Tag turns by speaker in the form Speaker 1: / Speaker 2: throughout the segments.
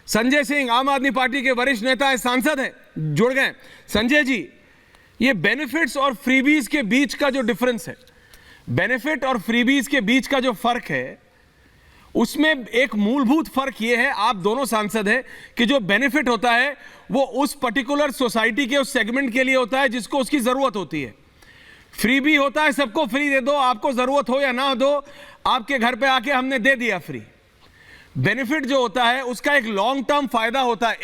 Speaker 1: संजय सिंह आम आदमी पार्टी के वरिष्ठ नेता है, सांसद हैं, जुड़ गए। संजय जी, ये बेनिफिट्स और फ्रीबीज के बीच का जो डिफरेंस है, बेनिफिट और फ्रीबीज के बीच का जो फर्क है, उसमें एक मूलभूत फर्क यह है, आप दोनों सांसद हैं, कि जो बेनिफिट होता है वो उस पर्टिकुलर सोसाइटी के उस सेगमेंट के लिए होता है जिसको उसकी जरूरत होती है। फ्रीबी होता है सबको फ्री दे दो, आपको जरूरत हो या ना दो, आपके घर पे आके हमने दे दिया फ्री। बेनिफिट जो होता है उसका एक लॉन्ग टर्म फायदा होता है,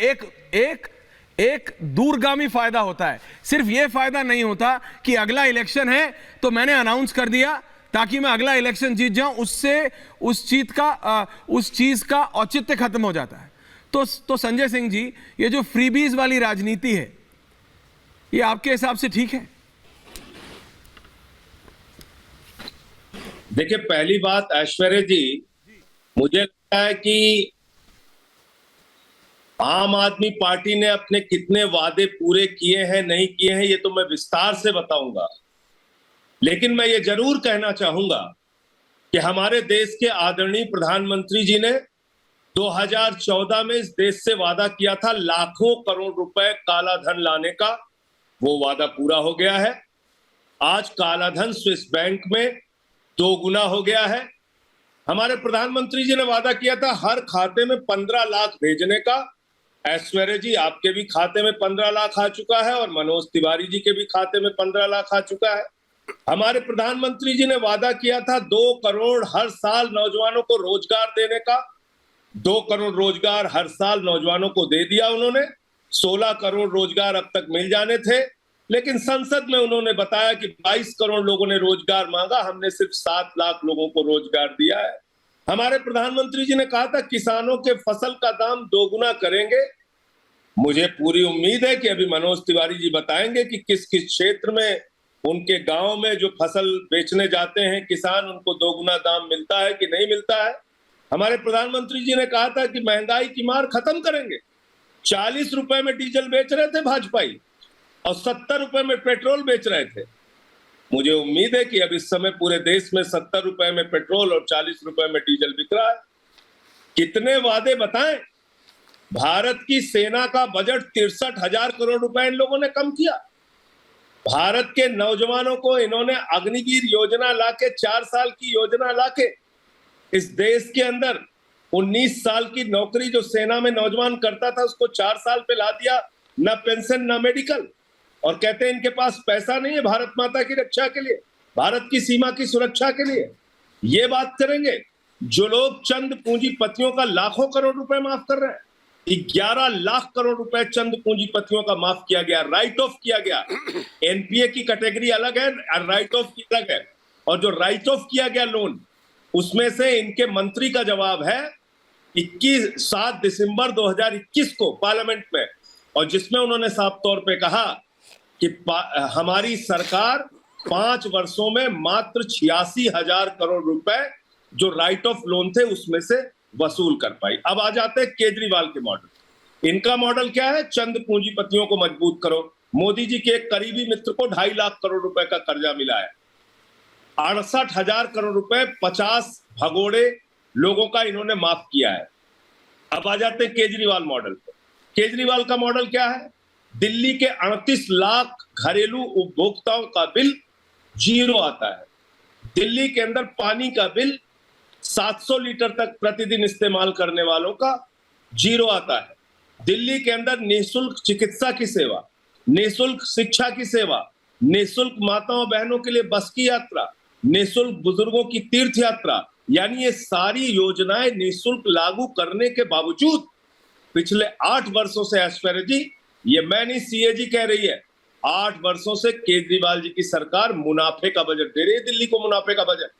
Speaker 1: एक दूरगामी फायदा होता है। सिर्फ यह फायदा नहीं होता कि अगला इलेक्शन है तो मैंने अनाउंस कर दिया ताकि मैं अगला इलेक्शन जीत जाऊं, उससे उस चीज का औचित्य खत्म हो जाता है। तो संजय सिंह जी, ये जो फ्रीबीज वाली राजनीति है, ये आपके हिसाब से ठीक है?
Speaker 2: देखिए, पहली बात ऐश्वर्या जी, मुझे लगता है कि आम आदमी पार्टी ने अपने कितने वादे पूरे किए हैं नहीं किए हैं ये तो मैं विस्तार से बताऊंगा, लेकिन मैं ये जरूर कहना चाहूंगा कि हमारे देश के आदरणीय प्रधानमंत्री जी ने 2014 में इस देश से वादा किया था लाखों करोड़ रुपए काला धन लाने का, वो वादा पूरा हो गया है। आज काला धन स्विस बैंक में 2 गुना हो गया है। हमारे प्रधानमंत्री जी ने वादा किया था हर खाते में 15 लाख भेजने का। ऐश्वर्या जी, आपके भी खाते में 15 लाख आ चुका है और मनोज तिवारी जी के भी खाते में 15 लाख आ चुका है। हमारे प्रधानमंत्री जी ने वादा किया था 2 करोड़ हर साल नौजवानों को रोजगार देने का। 2 करोड़ रोजगार हर साल नौजवानों को दे दिया उन्होंने। 16 करोड़ रोजगार अब तक मिल जाने थे, लेकिन संसद में उन्होंने बताया कि 22 करोड़ लोगों ने रोजगार मांगा, हमने सिर्फ 7 लाख लोगों को रोजगार दिया है। हमारे प्रधानमंत्री जी ने कहा था किसानों के फसल का दाम 2 गुना करेंगे। मुझे पूरी उम्मीद है कि अभी मनोज तिवारी जी बताएंगे कि किस किस क्षेत्र में उनके गांव में जो फसल बेचने जाते हैं किसान, उनको 2 गुना दाम मिलता है कि नहीं मिलता है। हमारे प्रधानमंत्री जी ने कहा था कि महंगाई की मार खत्म करेंगे। 40 रुपए में डीजल बेच रहे थे भाजपाई और 70 रुपए में पेट्रोल बेच रहे थे। मुझे उम्मीद है कि अब इस समय पूरे देश में 70 रुपए में पेट्रोल और 40 रुपए में डीजल बिक रहा है। कितने वादे बताएं। भारत की सेना का बजट 63,000 करोड़ रुपए इन लोगों ने कम किया। भारत के नौजवानों को इन्होंने अग्निवीर योजना लाके, 4 साल की योजना लाके इस देश के अंदर 19 साल की नौकरी जो सेना में नौजवान करता था उसको 4 साल पे ला दिया। न पेंशन न मेडिकल, और कहते हैं इनके पास पैसा नहीं है भारत माता की रक्षा के लिए, भारत की सीमा की सुरक्षा के लिए। ये बात करेंगे जो लोग चंद पूंजीपतियों का लाखों करोड़ रुपए माफ कर रहे हैं। 11 लाख करोड़ रुपए चंद पूंजीपतियों का माफ किया गया, राइट ऑफ किया गया। एनपीए की कैटेगरी अलग है, राइट ऑफ की अलग है। और जो राइट ऑफ किया गया लोन, उसमें से इनके मंत्री का जवाब है 7 दिसंबर 2021 को पार्लियामेंट में, और जिसमें उन्होंने साफ तौर पे कहा कि हमारी सरकार 5 वर्षों में मात्र 86,000 करोड़ रुपए जो राइट ऑफ लोन थे उसमें से वसूल कर पाई। अब आ जाते हैं केजरीवाल के मॉडल। इनका मॉडल क्या है? चंद पूंजीपतियों को मजबूत करो। मोदी जी के एक करीबी मित्र को 2.5 लाख करोड़ रुपए का कर्जा मिला है। 68,000 करोड़ रुपए 50 भगोड़े लोगों का इन्होंने माफ किया है। अब आ जाते हैं केजरीवाल मॉडल पे। केजरीवाल का मॉडल क्या है? दिल्ली के 38 लाख घरेलू उपभोक्ताओं का बिल 0 आता है। दिल्ली के अंदर पानी का बिल 700 लीटर तक प्रतिदिन इस्तेमाल करने वालों का 0 आता है। दिल्ली के अंदर निःशुल्क चिकित्सा की सेवा, निःशुल्क शिक्षा की सेवा, निःशुल्क माताओं बहनों के लिए बस की यात्रा, निःशुल्क बुजुर्गों की तीर्थ यात्रा, यानी ये सारी योजनाएं निःशुल्क लागू करने के बावजूद पिछले 8 वर्षों से, ऐश्वर्या जी, ये मैं नहीं, सीएजी कह रही है, 8 वर्षों से केजरीवाल जी की सरकार मुनाफे का बजट दे रही है, दिल्ली को मुनाफे का बजट।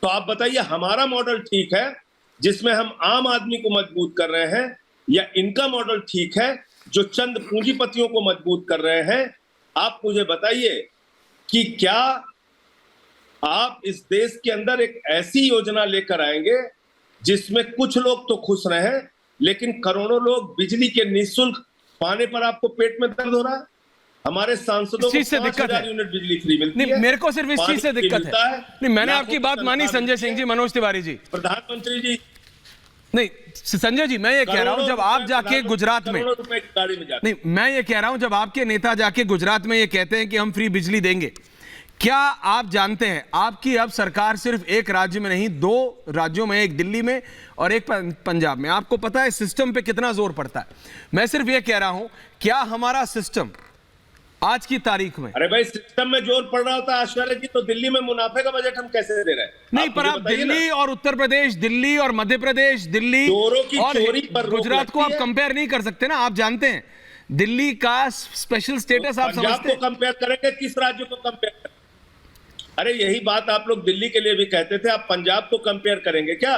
Speaker 2: तो आप बताइए हमारा मॉडल ठीक है जिसमें हम आम आदमी को मजबूत कर रहे हैं, या इनका मॉडल ठीक है जो चंद पूंजीपतियों को मजबूत कर रहे हैं? आप मुझे बताइए कि क्या आप इस देश के अंदर एक ऐसी योजना लेकर आएंगे जिसमें कुछ लोग तो खुश रहे लेकिन करोड़ों लोग बिजली के निःशुल्क पाने पर आपको पेट में दर्द हो रहा है? हमारे सांसदों को 5,000 यूनिट बिजली फ्री मिलती है।
Speaker 1: मेरे को सिर्फ इस चीज से दिक्कत है। नहीं, मैंने आपकी बात मानी संजय सिंह जी, मनोज तिवारी जी।
Speaker 2: प्रधानमंत्री जी
Speaker 1: नहीं संजय जी, मैं ये कह रहा हूं जब आप जाके गुजरात में,
Speaker 2: करोड़ों रुपए की गाड़ी में जाते
Speaker 1: नहीं मैं ये कह रहा हूं जब आपके नेता जाके गुजरात में ये कहते हैं कि हम फ्री बिजली देंगे, क्या आप जानते हैं आपकी अब सरकार सिर्फ एक राज्य में नहीं, 2 राज्यों में, एक दिल्ली में और एक पंजाब में, आपको पता है सिस्टम पे कितना जोर पड़ता है। मैं सिर्फ ये कह रहा हूं, क्या हमारा सिस्टम आज की तारीख में,
Speaker 2: अरे भाई सिस्टम में जोर पड़ रहा होता आश्चर्य जी, तो दिल्ली में मुनाफे का बजट हम कैसे दे रहे हैं?
Speaker 1: नहीं पर आप दिल्ली और उत्तर प्रदेश, दिल्ली और मध्य प्रदेश, दिल्ली
Speaker 2: चोरों की
Speaker 1: और
Speaker 2: चोरी पर रोक
Speaker 1: गुजरात को आप
Speaker 2: लगती है।
Speaker 1: कंपेयर नहीं कर सकते ना। आप जानते हैं दिल्ली का स्पेशल स्टेटस आप
Speaker 2: पंजाब
Speaker 1: समझते
Speaker 2: को
Speaker 1: हैं?
Speaker 2: कंपेयर करेंगे, किस राज्य को कंपेयर करेंगे? अरे यही बात आप लोग दिल्ली के लिए भी कहते थे, आप पंजाब को कंपेयर करेंगे क्या?